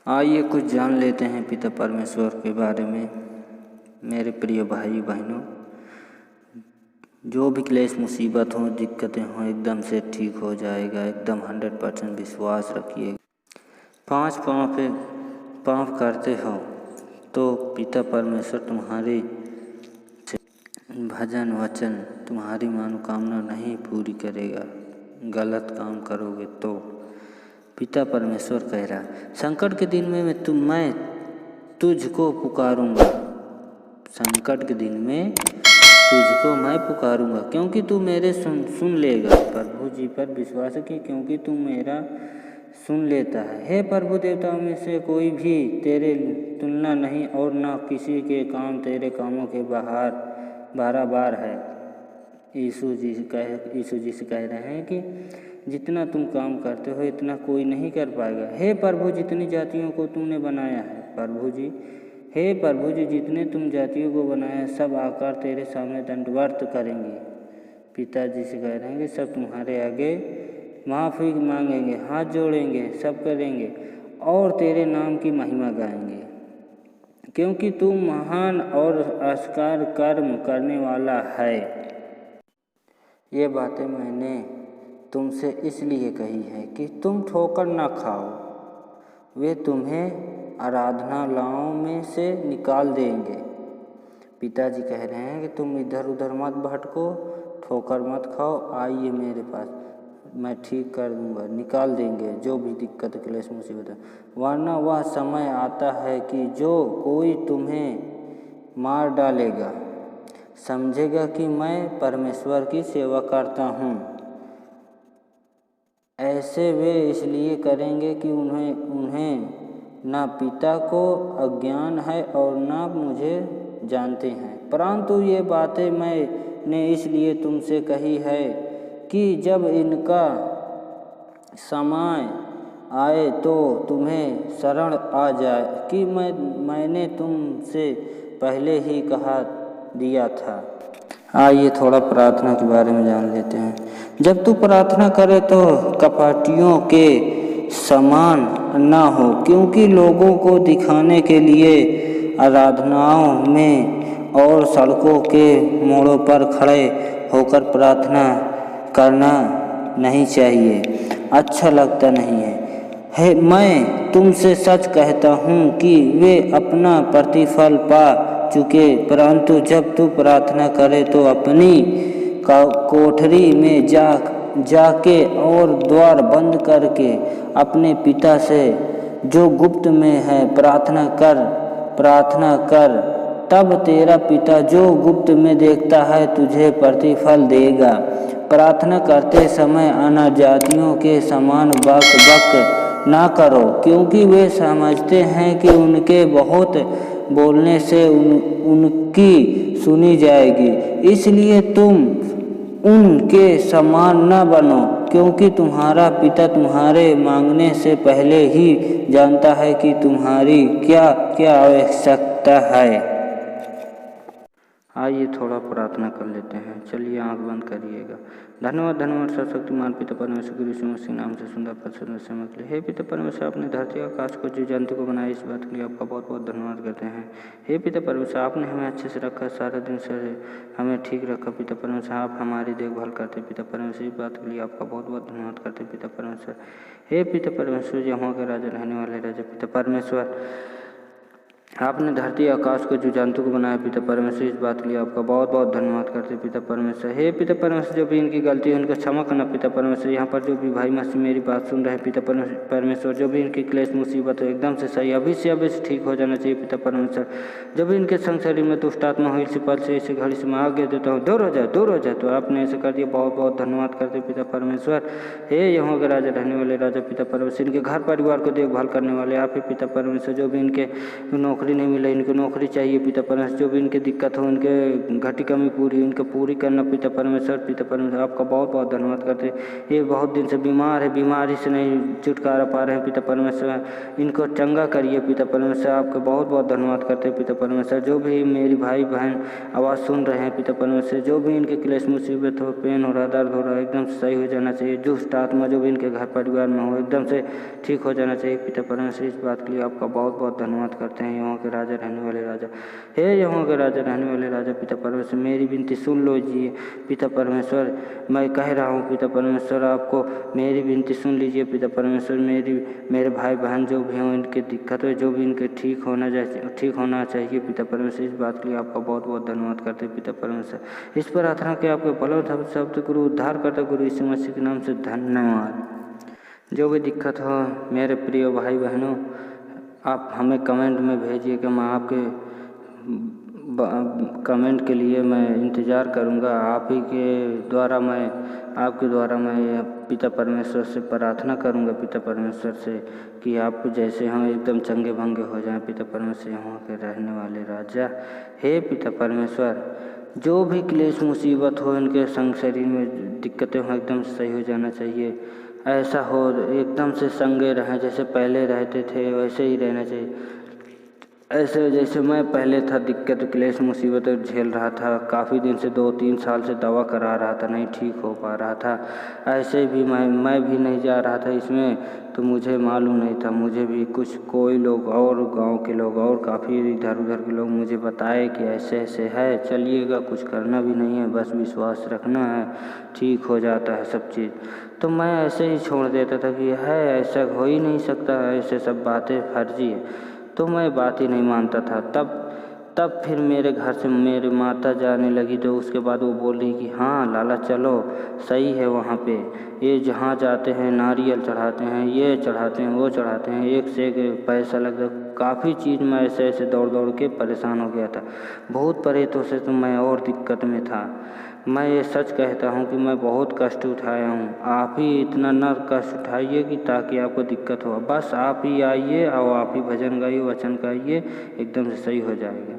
आइए कुछ जान लेते हैं पिता परमेश्वर के बारे में। मेरे प्रिय भाई बहनों, जो भी क्लेश मुसीबत हो, दिक्कतें हों, एकदम से ठीक हो जाएगा। एकदम 100% विश्वास रखिए। 5 पाप करते हो तो पिता परमेश्वर तुम्हारी भजन वचन तुम्हारी मनोकामना नहीं पूरी करेगा। गलत काम करोगे तो पिता परमेश्वर कह रहा, संकट के दिन में मैं तुझको पुकारूंगा। संकट के दिन में तुझको मैं पुकारूंगा, क्योंकि तू मेरे सुन लेगा। प्रभु जी पर विश्वास की, क्योंकि तू मेरा सुन लेता है। हे प्रभु, देवताओं में से कोई भी तेरे तुलना नहीं, और न किसी के काम तेरे कामों के बार है। यीशु जी से कह रहे हैं कि जितना तुम काम करते हो इतना कोई नहीं कर पाएगा। हे प्रभु, जितनी जातियों को तूने बनाया है, हे प्रभु जी, जितने तुम जातियों को बनाया, सब आकर तेरे सामने दंडवत करेंगे। पिताजी से कह रहे हैं कि सब तुम्हारे आगे माफ़ी मांगेंगे, हाथ जोड़ेंगे, सब करेंगे और तेरे नाम की महिमा गाएंगे, क्योंकि तू महान और आश्चर्य कर्म करने वाला है। ये बातें मैंने तुमसे इसलिए कही है कि तुम ठोकर न खाओ। वे तुम्हें आराधनालयों में से निकाल देंगे। पिताजी कह रहे हैं कि तुम इधर उधर मत भटको, ठोकर मत खाओ, आइए मेरे पास, मैं ठीक कर दूंगा, निकाल देंगे जो भी दिक्कत क्लेश मुसीबत है। वरना वह समय आता है कि जो कोई तुम्हें मार डालेगा, समझेगा कि मैं परमेश्वर की सेवा करता हूँ। ऐसे वे इसलिए करेंगे कि उन्हें ना पिता को अज्ञान है और ना मुझे जानते हैं। परंतु ये बातें मैंने इसलिए तुमसे कही है कि जब इनका समय आए तो तुम्हें शरण आ जाए कि मैंने तुमसे पहले ही कहा दिया था। आइए थोड़ा प्रार्थना के बारे में जान लेते हैं। जब तू प्रार्थना करे तो कपटियों के समान ना हो, क्योंकि लोगों को दिखाने के लिए आराधनाओं में और सड़कों के मोड़ों पर खड़े होकर प्रार्थना करना नहीं चाहिए, अच्छा लगता नहीं है। मैं तुमसे सच कहता हूँ कि वे अपना प्रतिफल पा चुके। परंतु जब तू प्रार्थना करे तो अपनी कोठरी में जाके और द्वार बंद करके अपने पिता से जो गुप्त में है प्रार्थना कर। तब तेरा पिता जो गुप्त में देखता है तुझे प्रतिफल देगा। प्रार्थना करते समय अन्य जातियों के समान बक ना करो, क्योंकि वे समझते हैं कि उनके बहुत बोलने से उनकी सुनी जाएगी। इसलिए तुम उनके समान न बनो, क्योंकि तुम्हारा पिता तुम्हारे मांगने से पहले ही जानता है कि तुम्हारी क्या क्या आवश्यकता है। आइए थोड़ा प्रार्थना कर लेते हैं। चलिए आंख बंद करिएगा। धन्यवाद सर्वशक्तिमान पिता परमेश्वर की यीशु मसीह नाम से सुंदर प्रसन्न समय के लिए। हे पिता परमेश्वर, आपने धरती आकाश को जीव जंतु को बनाया, इस बात के लिए आपका बहुत बहुत धन्यवाद करते हैं। हे पिता परमेश्वर, आपने हमें अच्छे से रखा, सारा दिन से हमें ठीक रखा। पिता परमेश्वर, आप हमारी देखभाल करते। पिता परमेश्वर, इस बात के लिए आपका बहुत बहुत धन्यवाद करते पिता परमेश्वर। हे पिता परमेश्वर, यहाँ के राजा, रहने वाले राजा, पिता परमेश्वर, आपने धरती आकाश को जीव जंतु को बनाया। पिता परमेश्वर, इस बात के लिए आपका बहुत बहुत धन्यवाद करते पिता परमेश्वर। हे पिता परमेश्वर, जो भी इनकी गलती है उनका क्षमा करना पिता परमेश्वर। यहाँ पर जो भी भाई मसीह मेरी बात सुन रहे हैं पिता परमेश्वर, जो भी इनकी क्लेश मुसीबत है एकदम से सही अभी से ठीक हो जाना चाहिए पिता परमेश्वर। जो भी इनके संग शरीर में दुष्ट आत्मा हुई इसी पल से, इसी घड़ी से मैं आगे देता हूँ, दूर हो जाए। तो आपने ऐसे कर दिया, बहुत बहुत धन्यवाद करते पिता परमेश्वर। हे यहाँ के राजा, रहने वाले राजा, पिता परमेश्वर, इनके घर परिवार को देखभाल करने वाले आप ही पिता परमेश्वर। जो भी इनके नौकरी नौकरी नहीं मिला, इनको नौकरी चाहिए पिता परमेश्वर। जो भी इनकी दिक्कत हो, इनके घटी कमी पूरी करना पिता परमेश्वर। पिता परमेश्वर आपका बहुत बहुत धन्यवाद करते हैं। ये बहुत दिन से बीमार है, बीमारी से नहीं छुटकारा पा रहे हैं पिता परमेश्वर, इनको चंगा करिए पिता परमेश्वर। आपका बहुत बहुत धन्यवाद करते हैं पिता परमेश्वर। जो भी मेरी भाई बहन आवाज़ सुन रहे हैं पिता परमेश्वर, जो भी इनके क्लेश मुसीबत हो, पेन हो रहा, दर्द हो रहा है, एकदम से सही हो जाना चाहिए। दुष्ट आत्मा जो भी इनके घर परिवार में हो, एकदम से ठीक हो जाना चाहिए पिता परमेश्वर। इस बात के लिए आपका बहुत बहुत धन्यवाद करते हैं। यहाँ के राजा रहने वाले राजा, हे यहाँ के राजा रहने वाले राजा पिता परमेश्वर, मेरी विनती सुन लो जी पिता परमेश्वर। मैं कह रहा हूँ पिता परमेश्वर, आपको मेरी विनती सुन लीजिए पिता परमेश्वर। मेरे भाई बहन जो भी हों, इनके दिक्कत है, जो भी इनके ठीक होना चाहिए पिता परमेश्वर। इस बात के लिए आपका बहुत बहुत धन्यवाद करते हैं पिता परमेश्वर। इस प्रार्थना के आपके बलवंत शब्द गुरु उद्धार करता गुरु यीशु मसीह के नाम से धन्यवाद। जो भी दिक्कत हो मेरे प्रिय भाई बहनों, आप हमें कमेंट में भेजिए कि मैं आपके कमेंट के लिए मैं इंतज़ार करूंगा। आपके द्वारा मैं पिता परमेश्वर से प्रार्थना करूंगा पिता परमेश्वर से कि आप जैसे हम एकदम चंगे भंगे हो जाएं पिता परमेश्वर। यहाँ के रहने वाले राजा, हे पिता परमेश्वर, जो भी क्लेश मुसीबत हो, इनके संग शरीर में दिक्कतें हो, एकदम सही हो जाना चाहिए। ऐसा हो एकदम से संगे रहें, जैसे पहले रहते थे वैसे ही रहना चाहिए। ऐसे जैसे मैं पहले था, दिक्कत क्लेश मुसीबत झेल रहा था, काफ़ी दिन से 2-3 साल से दवा करा रहा था, नहीं ठीक हो पा रहा था। ऐसे भी मैं भी नहीं जा रहा था इसमें, तो मुझे मालूम नहीं था। मुझे भी कोई लोग और गांव के लोग और काफ़ी इधर उधर के लोग मुझे बताए कि ऐसे ऐसे है, चलिएगा, कुछ करना भी नहीं है, बस विश्वास रखना है, ठीक हो जाता है सब चीज़। तो मैं ऐसे ही छोड़ देता था कि है ऐसा हो ही नहीं सकता, ऐसे सब बातें फर्जी है, तो मैं बात ही नहीं मानता था। तब फिर मेरे घर से मेरी माता जाने लगी, तो उसके बाद वो बोली कि हाँ लाला चलो, सही है, वहाँ पे ये जहाँ जाते हैं नारियल चढ़ाते हैं, ये चढ़ाते हैं, वो चढ़ाते हैं, एक से एक पैसा लगता। काफ़ी चीज़ मैं ऐसे दौड़ के परेशान हो गया था। बहुत परेशान से तो मैं और दिक्कत में था। मैं ये सच कहता हूँ कि मैं बहुत कष्ट उठाया हूँ। आप ही इतना न कष्ट उठाइए कि ताकि आपको दिक्कत हो। बस आप ही आइए और आप ही भजन गाइए, वचन गाइए, एकदम से सही हो जाएगा।